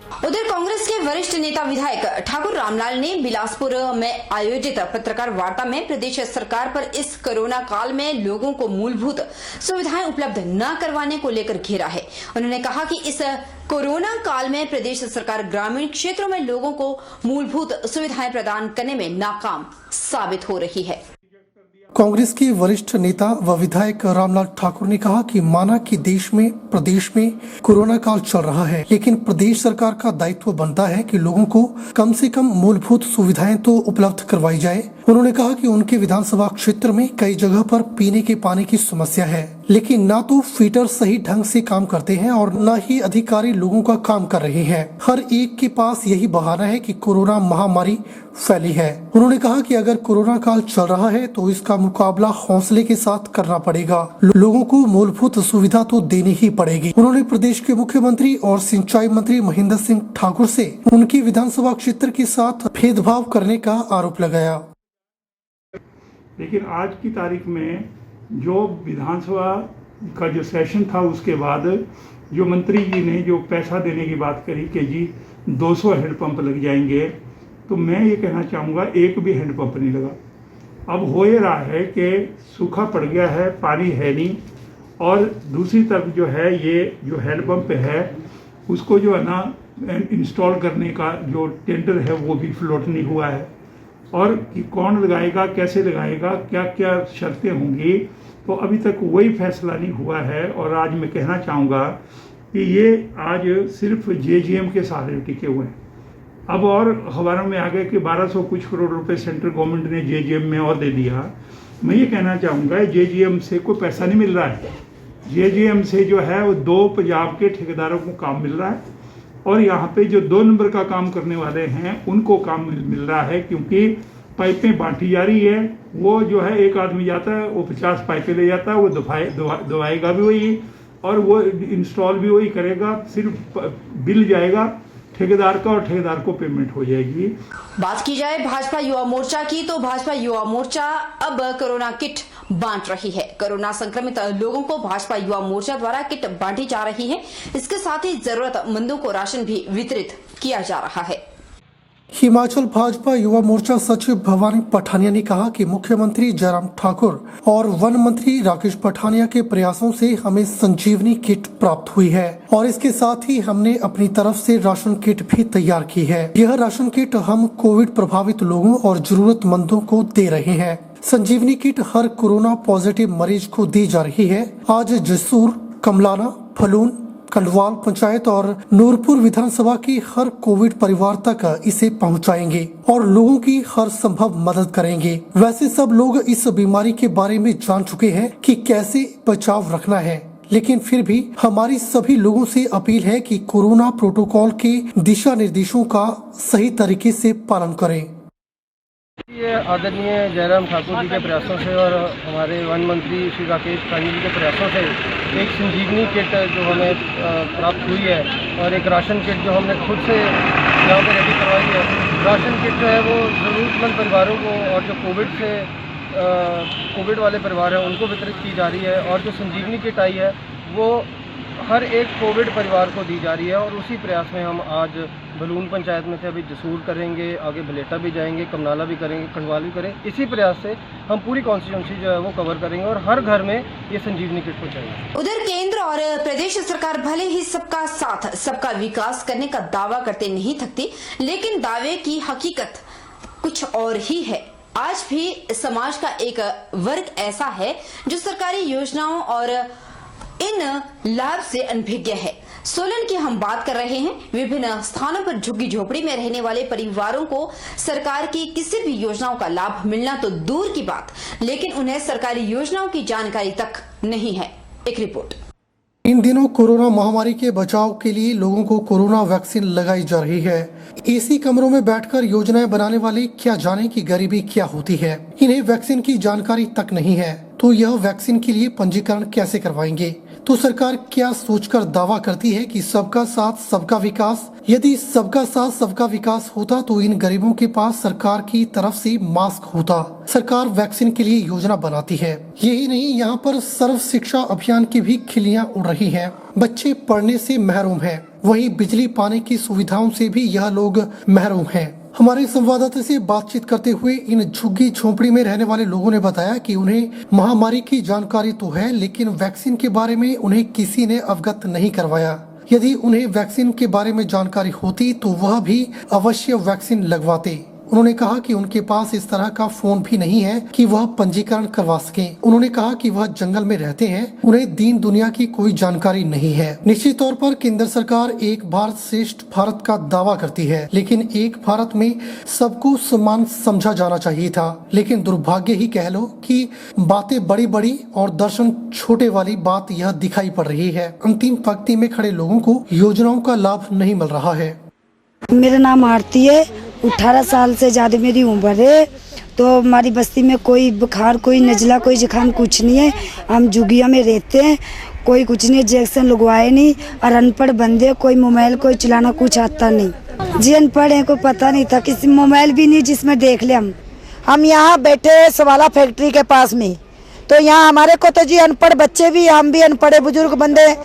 उधर कांग्रेस के वरिष्ठ नेता विधायक ठाकुर रामलाल ने बिलासपुर में आयोजित पत्रकार वार्ता में प्रदेश सरकार पर इस कोरोना काल में लोगों को मूलभूत सुविधाएं उपलब्ध न करवाने को लेकर घेरा है। उन्होंने कहा कि इस कोरोना काल में प्रदेश सरकार ग्रामीण क्षेत्रों में लोगों को मूलभूत सुविधाएं प्रदान करने में नाकाम साबित हो रही है। कांग्रेस के वरिष्ठ नेता व विधायक रामलाल ठाकुर ने कहा कि माना कि प्रदेश में कोरोना काल चल रहा है, लेकिन प्रदेश सरकार का दायित्व बनता है कि लोगों को कम से कम मूलभूत सुविधाएं तो उपलब्ध करवाई जाए। उन्होंने कहा कि उनके विधानसभा क्षेत्र में कई जगह पर पीने के पानी की समस्या है, लेकिन ना तो फीटर सही ढंग से काम करते हैं और न ही अधिकारी लोगों का काम कर रहे हैं। हर एक के पास यही बहाना है कि कोरोना महामारी फैली है। उन्होंने कहा कि अगर कोरोना काल चल रहा है तो इसका मुकाबला हौसले के साथ करना पड़ेगा। लोगों को मूलभूत सुविधा तो देनी ही पड़ेगी। उन्होंने प्रदेश के मुख्यमंत्री और सिंचाई मंत्री महेंद्र सिंह ठाकुर से उनकी विधानसभा क्षेत्र के साथ भेदभाव करने का आरोप लगाया। लेकिन आज की तारीख में जो विधानसभा का जो सेशन था, उसके बाद जो मंत्री जी ने जो पैसा देने की बात करी कि जी 200 हैंडपंप लग जाएंगे, तो मैं ये कहना चाहूँगा एक भी हैंडपंप नहीं लगा। अब हो ये रहा है कि सूखा पड़ गया है, पानी है नहीं, और दूसरी तरफ जो है ये जो हैंडपंप है उसको जो है ना इंस्टॉल करने का जो टेंडर है वो भी फ्लोट नहीं हुआ है, और कि कौन लगाएगा, कैसे लगाएगा, क्या क्या शर्तें होंगी, तो अभी तक वही फैसला नहीं हुआ है। और आज मैं कहना चाहूँगा कि ये आज सिर्फ जेजीएम के सहारे टिके हुए हैं। अब और खबरों में आ गए कि 1200 कुछ करोड़ रुपए सेंट्रल गवर्नमेंट ने जेजीएम में और दे दिया। मैं ये कहना चाहूँगा जेजीएम से कोई पैसा नहीं मिल रहा है। जेजीएम से जो है वो 2 पंजाब के ठेकेदारों को काम मिल रहा है, और यहाँ पे जो 2 नंबर का काम करने वाले हैं उनको काम मिल रहा है, क्योंकि पाइपें बांटी जा रही है। वो जो है एक आदमी जाता है, वो 50 पाइपें ले जाता है, वो दवाएगा भी वही और वो इंस्टॉल भी वही करेगा, सिर्फ बिल जाएगा ठेकेदार का और ठेकेदार को पेमेंट हो जाएगी। बात की जाए भाजपा युवा मोर्चा की, तो भाजपा युवा मोर्चा अब कोरोना किट बांट रही है। कोरोना संक्रमित लोगों को भाजपा युवा मोर्चा द्वारा किट बांटी जा रही है। इसके साथ ही जरूरतमंदों को राशन भी वितरित किया जा रहा है। हिमाचल भाजपा युवा मोर्चा सचिव भवानी पठानिया ने कहा कि मुख्यमंत्री जयराम ठाकुर और वन मंत्री राकेश पठानिया के प्रयासों से हमें संजीवनी किट प्राप्त हुई है, और इसके साथ ही हमने अपनी तरफ से राशन किट भी तैयार की है। यह राशन किट हम कोविड प्रभावित लोगों और जरूरतमंदों को दे रहे हैं। संजीवनी किट हर कोरोना पॉजिटिव मरीज को दी जा रही है। आज जसूर, कमलाना, फलून, कंडवाल पंचायत और नूरपुर विधानसभा की हर कोविड परिवार तक इसे पहुंचाएंगे और लोगों की हर संभव मदद करेंगे। वैसे सब लोग इस बीमारी के बारे में जान चुके हैं कि कैसे बचाव रखना है, लेकिन फिर भी हमारी सभी लोगों से अपील है कि कोरोना प्रोटोकॉल के दिशा निर्देशों का सही तरीके से पालन करें। ये आदरणीय जयराम ठाकुर जी के प्रयासों से और हमारे वन मंत्री श्री राकेश पठानिया जी के प्रयासों से एक संजीवनी किट जो हमें प्राप्त हुई है, और एक राशन किट जो हमने खुद से यहाँ पर रेडी करवाई है। राशन किट जो है वो ज़रूरतमंद परिवारों को और जो कोविड वाले परिवार हैं उनको वितरित की जा रही है, और जो संजीवनी किट आई है वो हर एक कोविड परिवार को दी जा रही है। और उसी प्रयास में हम आज बलून पंचायत में से अभी जसूर करेंगे, आगे भलेटा भी जाएंगे, कमनाला भी करेंगे, खंडवाल भी करेंगे। इसी प्रयास से हम पूरी कॉन्स्टिट्यूंसी जो है वो कवर करेंगे और हर घर में ये संजीवनी किट पहुंचाएंगे। उधर केंद्र और प्रदेश सरकार भले ही सबका साथ सबका विकास करने का दावा करते नहीं थकती, लेकिन दावे की हकीकत कुछ और ही है। आज भी समाज का एक वर्ग ऐसा है जो सरकारी योजनाओं और इन लाभ से अनभिज्ञ है। सोलन की हम बात कर रहे हैं। विभिन्न स्थानों पर झुग्गी झोपड़ी में रहने वाले परिवारों को सरकार की किसी भी योजनाओं का लाभ मिलना तो दूर की बात, लेकिन उन्हें सरकारी योजनाओं की जानकारी तक नहीं है। एक रिपोर्ट। इन दिनों कोरोना महामारी के बचाव के लिए लोगों को कोरोना वैक्सीन लगाई जा रही है। एसी कमरों में बैठकर योजनाएं बनाने वाले क्या जाने की गरीबी क्या होती है। इन्हें वैक्सीन की जानकारी तक नहीं है, तो यह वैक्सीन के लिए पंजीकरण कैसे करवाएंगे। तो सरकार क्या सोचकर दावा करती है कि सबका साथ सबका विकास। यदि सबका साथ सबका विकास होता तो इन गरीबों के पास सरकार की तरफ से मास्क होता। सरकार वैक्सीन के लिए योजना बनाती है। यही नहीं, यहाँ पर सर्व शिक्षा अभियान की भी खिल्लियाँ उड़ रही हैं। बच्चे पढ़ने से महरूम हैं। वहीं बिजली पानी की सुविधाओं से भी यह लोग महरूम हैं। हमारे संवाददाता से बातचीत करते हुए इन झुग्गी झोंपड़ी में रहने वाले लोगों ने बताया कि उन्हें महामारी की जानकारी तो है, लेकिन वैक्सीन के बारे में उन्हें किसी ने अवगत नहीं करवाया। यदि उन्हें वैक्सीन के बारे में जानकारी होती तो वह भी अवश्य वैक्सीन लगवाते। उन्होंने कहा कि उनके पास इस तरह का फोन भी नहीं है कि वह पंजीकरण करवा सकें। उन्होंने कहा कि वह जंगल में रहते हैं, उन्हें दीन दुनिया की कोई जानकारी नहीं है। निश्चित तौर पर केंद्र सरकार एक भारत श्रेष्ठ भारत का दावा करती है, लेकिन एक भारत में सबको समान समझा जाना चाहिए था। लेकिन दुर्भाग्य ही कह लो कि बातें बड़ी बड़ी और दर्शन छोटे वाली बात यह दिखाई पड़ रही है। अंतिम पंक्ति में खड़े लोगों को योजनाओं का लाभ नहीं मिल रहा है। मेरा नाम आरती है, 18 साल से ज़्यादा मेरी उम्र है। तो हमारी बस्ती में कोई बुखार, कोई नज़ला, कोई जुकाम कुछ नहीं है। हम झुग्गियों में रहते हैं, कोई कुछ नहीं, इंजेक्शन लगवाए नहीं। और अनपढ़ बंदे, कोई मोबाइल कोई चलाना कुछ आता नहीं। जी अनपढ़ है, को पता नहीं था, किसी मोबाइल भी नहीं जिसमें देख ले। हम यहाँ बैठे सवाला फैक्ट्री के पास में, तो यहाँ हमारे को तो जी अनपढ़ बच्चे भी, हम भी अनपढ़े बुजुर्ग बंदे,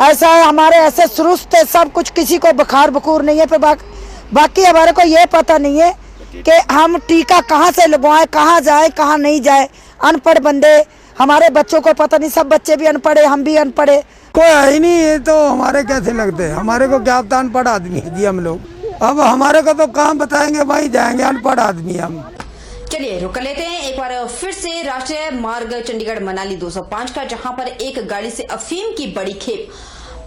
ऐसा है हमारे ऐसे सुरुस्त है सब कुछ। किसी को बुखार बखूर नहीं है। पर बाकी हमारे को ये पता नहीं है कि हम टीका कहाँ से लगवाएं, कहाँ जाए, कहाँ नहीं जाए। अनपढ़ बंदे, हमारे बच्चों को पता नहीं, सब बच्चे भी अनपढ़े, हम भी अनपढ़े। कोई है ही नहीं, ये तो हमारे कैसे लगते हैं। हमारे को क्या पता, अनपढ़ आदमी है जी हम लोग। अब हमारे को तो कहाँ बताएंगे, वहीं जाएंगे, अनपढ़ आदमी हम। चलिए रुक लेते हैं एक बार फिर से राष्ट्रीय मार्ग चंडीगढ़ मनाली 205 का, जहां पर एक गाड़ी से अफीम की बड़ी खेप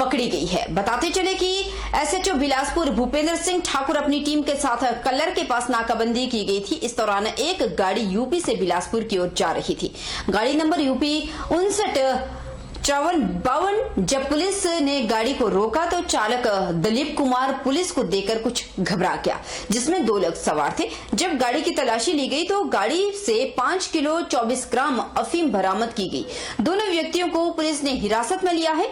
पकड़ी गई है। बताते चले कि एसएचओ बिलासपुर भूपेंद्र सिंह ठाकुर अपनी टीम के साथ कलर के पास नाकाबंदी की गई थी। इस दौरान एक गाड़ी यूपी से बिलासपुर की ओर जा रही थी। गाड़ी नंबर यूपी 5954। जब पुलिस ने गाड़ी को रोका तो चालक दिलीप कुमार पुलिस को देखकर कुछ घबरा गया, जिसमें 2 लोग सवार थे। जब गाड़ी की तलाशी ली गई तो गाड़ी से 5 किलो 24 ग्राम अफीम बरामद की गई। दोनों व्यक्तियों को पुलिस ने हिरासत में लिया है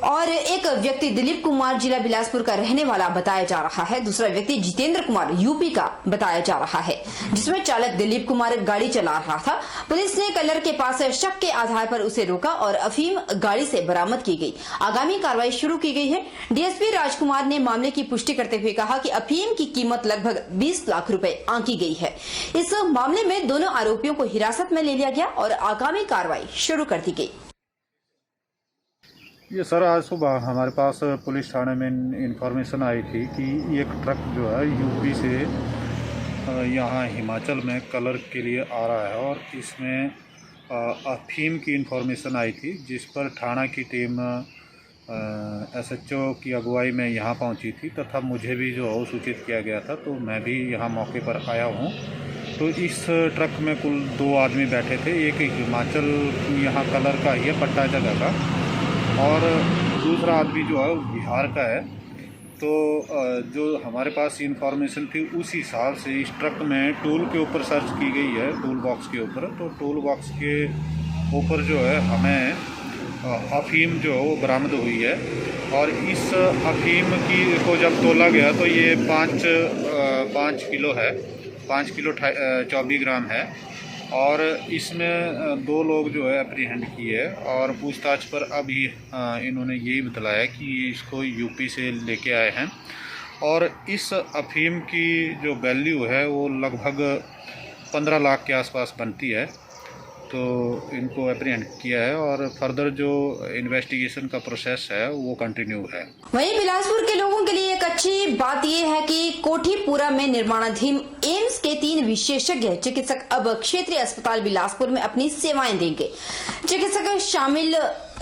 और एक व्यक्ति दिलीप कुमार जिला बिलासपुर का रहने वाला बताया जा रहा है। दूसरा व्यक्ति जितेंद्र कुमार यूपी का बताया जा रहा है, जिसमें चालक दिलीप कुमार गाड़ी चला रहा था। पुलिस ने कलर के पास शक के आधार पर उसे रोका और अफीम गाड़ी से बरामद की गई। आगामी कार्रवाई शुरू की गई है। डीएसपी राजकुमार ने मामले की पुष्टि करते हुए कहा कि अफीम की कीमत लगभग 20 लाख रुपए आंकी गई है। इस मामले में दोनों आरोपियों को हिरासत में ले लिया गया और आगामी कार्रवाई शुरू कर दी गई। ये सर, आज सुबह हमारे पास पुलिस थाने में इंफॉर्मेशन आई थी कि एक ट्रक जो है यूपी से यहाँ हिमाचल में कलर के लिए आ रहा है और इसमें अफीम की इंफॉर्मेशन आई थी, जिस पर थाना की टीम एसएचओ की अगुवाई में यहाँ पहुँची थी तथा मुझे भी जो है सूचित किया गया था। तो मैं भी यहाँ मौके पर आया हूँ। तो इस ट्रक में कुल 2 आदमी बैठे थे। एक हिमाचल यहाँ कलर का ही है, पट्टा जगह का, और दूसरा आदमी जो है बिहार का है। तो जो हमारे पास इंफॉर्मेशन थी उस हिसाब से इस ट्रक में टूल के ऊपर सर्च की गई है, टूल बॉक्स के ऊपर। तो टूल बॉक्स के ऊपर जो है हमें अफीम जो वो बरामद हुई है और इस अफीम की को जब तोला गया तो ये 5 किलो है, 5 किलो 24 ग्राम है। और इसमें 2 लोग जो है अप्रीहेंड किए और पूछताछ पर अभी इन्होंने यही बतलाया कि इसको यूपी से लेके आए हैं और इस अफीम की जो वैल्यू है वो लगभग 15 लाख के आसपास बनती है। तो इनको अप्रीहेंड किया है और फर्दर जो इन्वेस्टिगेशन का प्रोसेस है वो कंटिन्यू है। वहीं बिलासपुर के लोगों के लिए एक अच्छी बात यह है कि कोठीपुरा में निर्माणाधीन एम्स के 3 विशेषज्ञ चिकित्सक अब क्षेत्रीय अस्पताल बिलासपुर में अपनी सेवाएं देंगे। चिकित्सक शामिल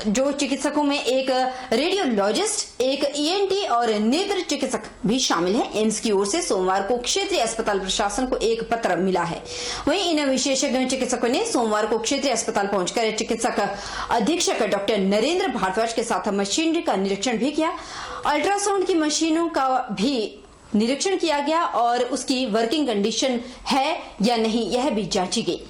जो चिकित्सकों में एक रेडियोलॉजिस्ट, एक ईएनटी और नेत्र चिकित्सक भी शामिल हैं। एम्स की ओर से सोमवार को क्षेत्रीय अस्पताल प्रशासन को एक पत्र मिला है। वहीं इन विशेषज्ञ चिकित्सकों ने सोमवार को क्षेत्रीय अस्पताल पहुंचकर चिकित्सक अधीक्षक डॉक्टर नरेंद्र भारद्वाज के साथ मशीनरी का निरीक्षण भी किया। अल्ट्रासाउंड की मशीनों का भी निरीक्षण किया गया और उसकी वर्किंग कंडीशन है या नहीं यह भी जांची गई।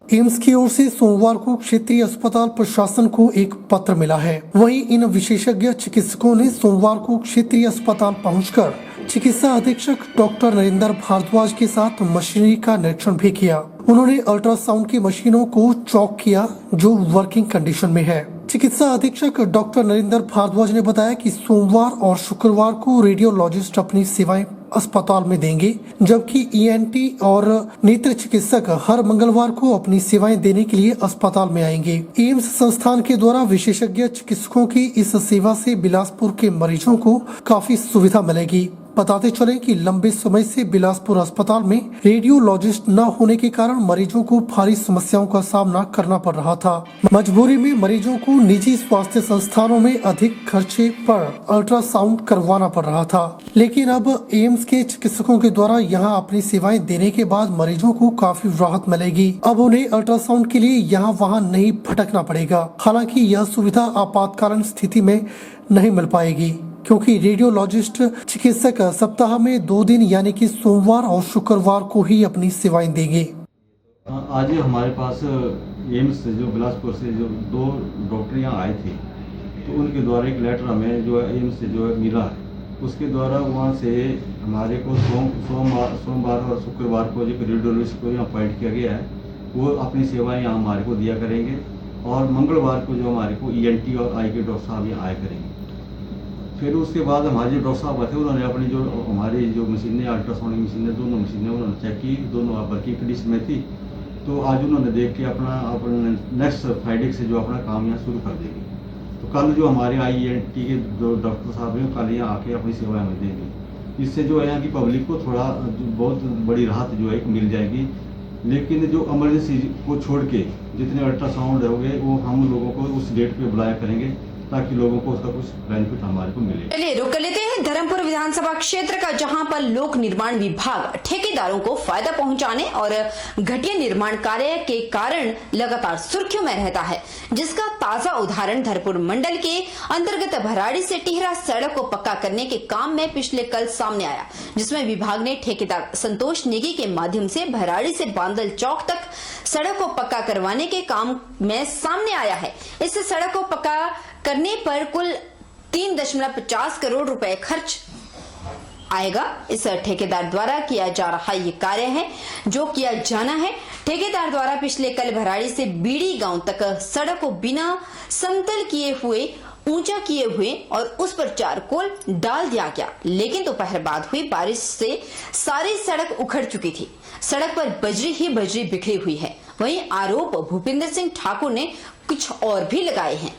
एम्स की ओर से सोमवार को क्षेत्रीय अस्पताल प्रशासन को एक पत्र मिला है। वहीं इन विशेषज्ञ चिकित्सकों ने सोमवार को क्षेत्रीय अस्पताल पहुंचकर चिकित्सा अधीक्षक डॉक्टर नरेंद्र भारद्वाज के साथ मशीनरी का निरीक्षण भी किया। उन्होंने अल्ट्रासाउंड की मशीनों को चेक किया जो वर्किंग कंडीशन में है। चिकित्सा अधीक्षक डॉक्टर नरेंद्र भारद्वाज ने बताया कि सोमवार और शुक्रवार को रेडियोलॉजिस्ट अपनी सेवाएं अस्पताल में देंगे, जबकि ईएनटी और नेत्र चिकित्सक हर मंगलवार को अपनी सेवाएं देने के लिए अस्पताल में आएंगे। एम्स संस्थान के द्वारा विशेषज्ञ चिकित्सकों की इस सेवा से बिलासपुर के मरीजों को काफी सुविधा मिलेगी। बताते चले कि लंबे समय से बिलासपुर अस्पताल में रेडियोलॉजिस्ट न होने के कारण मरीजों को भारी समस्याओं का सामना करना पड़ रहा था। मजबूरी में मरीजों को निजी स्वास्थ्य संस्थानों में अधिक खर्चे पर अल्ट्रासाउंड करवाना पड़ रहा था, लेकिन अब एम्स के चिकित्सकों के द्वारा यहां अपनी सेवाएं देने के बाद मरीजों को काफी राहत मिलेगी। अब उन्हें अल्ट्रासाउंड के लिए यहाँ वहाँ नहीं भटकना पड़ेगा। हालांकि यह सुविधा आपातकालीन स्थिति में नहीं मिल पाएगी, क्योंकि रेडियोलॉजिस्ट चिकित्सक सप्ताह में 2 दिन यानी कि सोमवार और शुक्रवार को ही अपनी सेवाएं देंगे। आज हमारे पास एम्स से जो बिलासपुर से जो 2 डॉक्टर यहाँ आए थे, तो उनके द्वारा एक लेटर हमें जो एम्स से जो मिला, उसके द्वारा वहाँ से हमारे को सोमवार और शुक्रवार को जो रेडियोलॉजिस्ट को यहाँ अपॉइंट किया गया है, वो अपनी सेवाएं यहाँ हमारे को दिया करेंगे। और मंगलवार को जो हमारे को ईएनटी और आई के डॉक्टर साहब यहाँ आया करेंगे। फिर उसके बाद हमारे जो डॉक्टर साहब थे, उन्होंने अपनी जो हमारी जो मशीनें, अल्ट्रासाउंड की मशीनें, दोनों मशीनें उन्होंने चेक की, दोनों वर्किंग कंडीशन में थी। तो आज उन्होंने देख के अपना नेक्स्ट फ्राइडे से जो अपना काम यहाँ शुरू कर देंगे। तो कल जो हमारे IENT के जो डॉक्टर साहब हैं, कल यहाँ आके अपनी सेवाएं हमें देंगे। इससे जो है यहाँ की पब्लिक को थोड़ा बहुत बड़ी राहत जो है मिल जाएगी। लेकिन जो इमरजेंसी को छोड़ के जितने अल्ट्रासाउंड हो गए, वो हम लोगों को उस डेट पे बुलाया करेंगे, ताकि लोगों को उसका कुछ बेनिफिट हमारे को मिले। चलिए रुक लेते हैं धर्मपुर विधानसभा क्षेत्र का, जहां पर लोक निर्माण विभाग ठेकेदारों को फायदा पहुंचाने और घटिया निर्माण कार्य के कारण लगातार सुर्खियों में रहता है, जिसका ताजा उदाहरण धर्मपुर मंडल के अंतर्गत भराड़ी से टिहरा सड़क को पक्का करने के काम में पिछले कल सामने आया, जिसमें विभाग ने ठेकेदार संतोष नेगी के माध्यम से भराड़ी से बांदल चौक तक सड़क को पक्का करवाने के काम में सामने आया है। इस सड़क को पक्का करने पर कुल 3.50 करोड़ रुपए खर्च आएगा। इस ठेकेदार द्वारा किया जा रहा ये कार्य है जो किया जाना है। ठेकेदार द्वारा पिछले कल भराड़ी से बीड़ी गांव तक सड़क को बिना समतल किए हुए ऊंचा किए हुए और उस पर चारकोल डाल दिया गया, लेकिन दोपहर बाद हुई बारिश से सारी सड़क उखड़ चुकी थी। सड़क पर बजरी ही बजरी बिखरी हुई है। वहीं आरोप भूपेंद्र सिंह ठाकुर ने कुछ और भी लगाए हैं।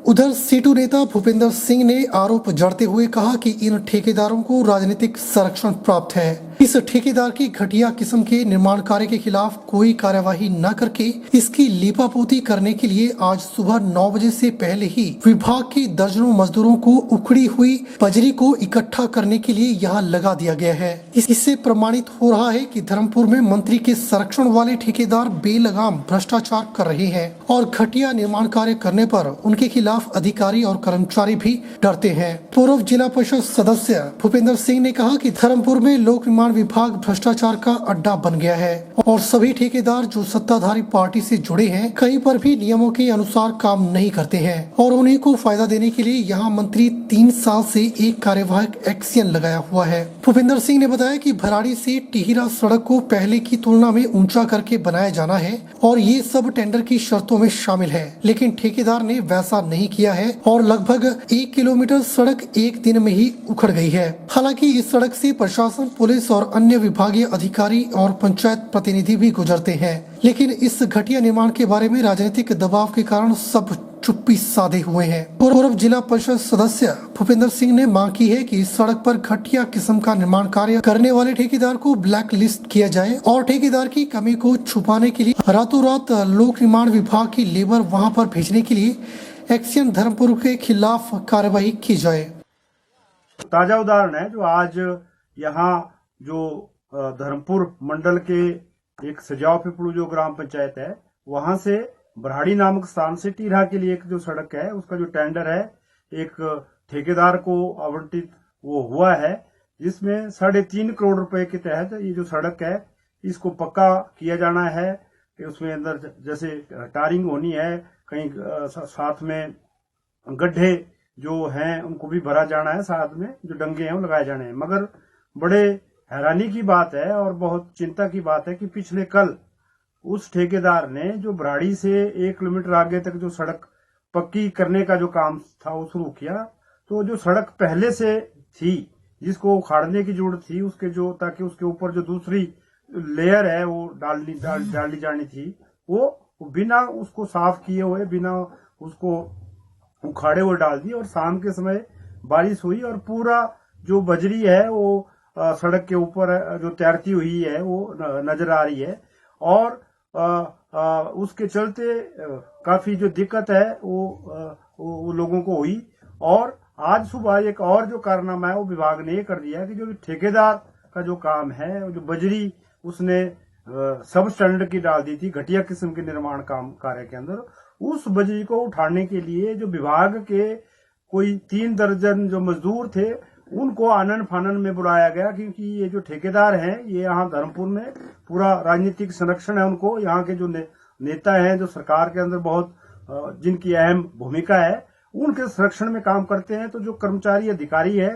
उधर सीटू नेता भूपेंद्र सिंह ने आरोप जड़ते हुए कहा कि इन ठेकेदारों को राजनीतिक संरक्षण प्राप्त है। इस ठेकेदार की घटिया किस्म के निर्माण कार्य के खिलाफ कोई कार्यवाही न करके इसकी लीपापोती करने के लिए आज सुबह 9 बजे से पहले ही विभाग के दर्जनों मजदूरों को उखड़ी हुई बजरी को इकट्ठा करने के लिए यहाँ लगा दिया गया है। इससे प्रमाणित हो रहा है कि धर्मपुर में मंत्री के संरक्षण वाले ठेकेदार बेलगाम भ्रष्टाचार कर रहे हैं और घटिया निर्माण कार्य करने पर उनके खिलाफ अधिकारी और कर्मचारी भी डरते हैं। पूर्व जिला परिषद सदस्य भूपेंद्र सिंह ने कहा कि धर्मपुर में लोक निर्माण विभाग भ्रष्टाचार का अड्डा बन गया है और सभी ठेकेदार जो सत्ताधारी पार्टी से जुड़े हैं कहीं पर भी नियमों के अनुसार काम नहीं करते हैं और उन्हीं को फायदा देने के लिए यहाँ मंत्री 3 साल से एक कार्यवाहक एक्शन लगाया हुआ है। भूपेंद्र सिंह ने बताया कि भराड़ी से टिहरा सड़क को पहले की तुलना में ऊंचा करके बनाया जाना है और ये सब टेंडर की शर्तों में शामिल है, लेकिन ठेकेदार ने वैसा नहीं किया है और लगभग 1 किलोमीटर सड़क एक दिन में ही उखड़ गई है। हालांकि इस सड़क से प्रशासन, पुलिस और अन्य विभागीय अधिकारी और पंचायत प्रतिनिधि भी गुजरते हैं, लेकिन इस घटिया निर्माण के बारे में राजनीतिक दबाव के कारण सब चुप्पी साधे हुए हैं। पूर्व जिला परिषद सदस्य भूपेंद्र सिंह ने मांग की है कि इस सड़क पर घटिया किस्म का निर्माण कार्य करने वाले ठेकेदार को ब्लैक लिस्ट किया जाए और ठेकेदार की कमी को छुपाने के लिए रातों रात लोक निर्माण विभाग की लेबर वहां पर भेजने के लिए एक्शन धर्मपुर के खिलाफ कार्यवाही की जाए। ताजा उदाहरण है जो आज यहाँ जो धर्मपुर मंडल के एक सजाव पिपलू जो ग्राम पंचायत है, वहां से बरहाड़ी नामक स्थान से टीरा के लिए एक जो सड़क है उसका जो टेंडर है एक ठेकेदार को आवंटित वो हुआ है, जिसमें 3.5 करोड़ रुपए के तहत ये जो सड़क है इसको पक्का किया जाना है। उसमें अंदर जैसे टारिंग होनी है, कहीं साथ में गड्ढे जो हैं उनको भी भरा जाना है, साथ में जो डंगे हैं वो लगाए जाने हैं। मगर बड़े हैरानी की बात है और बहुत चिंता की बात है कि पिछले कल उस ठेकेदार ने जो बराड़ी से 1 किलोमीटर आगे तक जो सड़क पक्की करने का जो काम था वो शुरू किया। तो जो सड़क पहले से थी जिसको उखाड़ने की जरूरत थी उसके जो ताकि उसके ऊपर जो दूसरी लेयर है वो डाली जानी थी वो बिना उसको साफ किए हुए बिना उसको उखाड़े हुए डाल दी। और शाम के समय बारिश हुई और पूरा जो बजरी है वो सड़क के ऊपर जो तैरती हुई है वो नजर आ रही है। और उसके चलते काफी जो दिक्कत है वो लोगों को हुई। और आज सुबह एक और जो कारनामा है वो विभाग ने ये कर दिया कि जो ठेकेदार का जो काम है जो बजरी उसने सब स्टैंडर्ड की डाल दी थी घटिया किस्म के निर्माण कार्य के अंदर, उस बजरी को उठाने के लिए जो विभाग के कोई 3 दर्जन जो मजदूर थे उनको आनन फानन में बुलाया गया, क्योंकि ये जो ठेकेदार हैं ये यहाँ धर्मपुर में पूरा राजनीतिक संरक्षण है उनको। यहाँ के जो नेता हैं जो सरकार के अंदर बहुत जिनकी अहम भूमिका है उनके संरक्षण में काम करते हैं। तो जो कर्मचारी अधिकारी है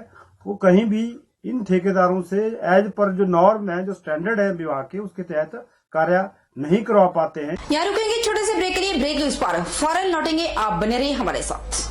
वो कहीं भी इन ठेकेदारों से एज पर जो नॉर्म है जो स्टैंडर्ड है विभाग के उसके तहत कार्य नहीं करवा पाते हैं। यहाँ रुकेंगे छोटे से ब्रेक के लिए। ब्रेक के उस पार फौरन लौटेंगे, आप बने रहिए हमारे साथ।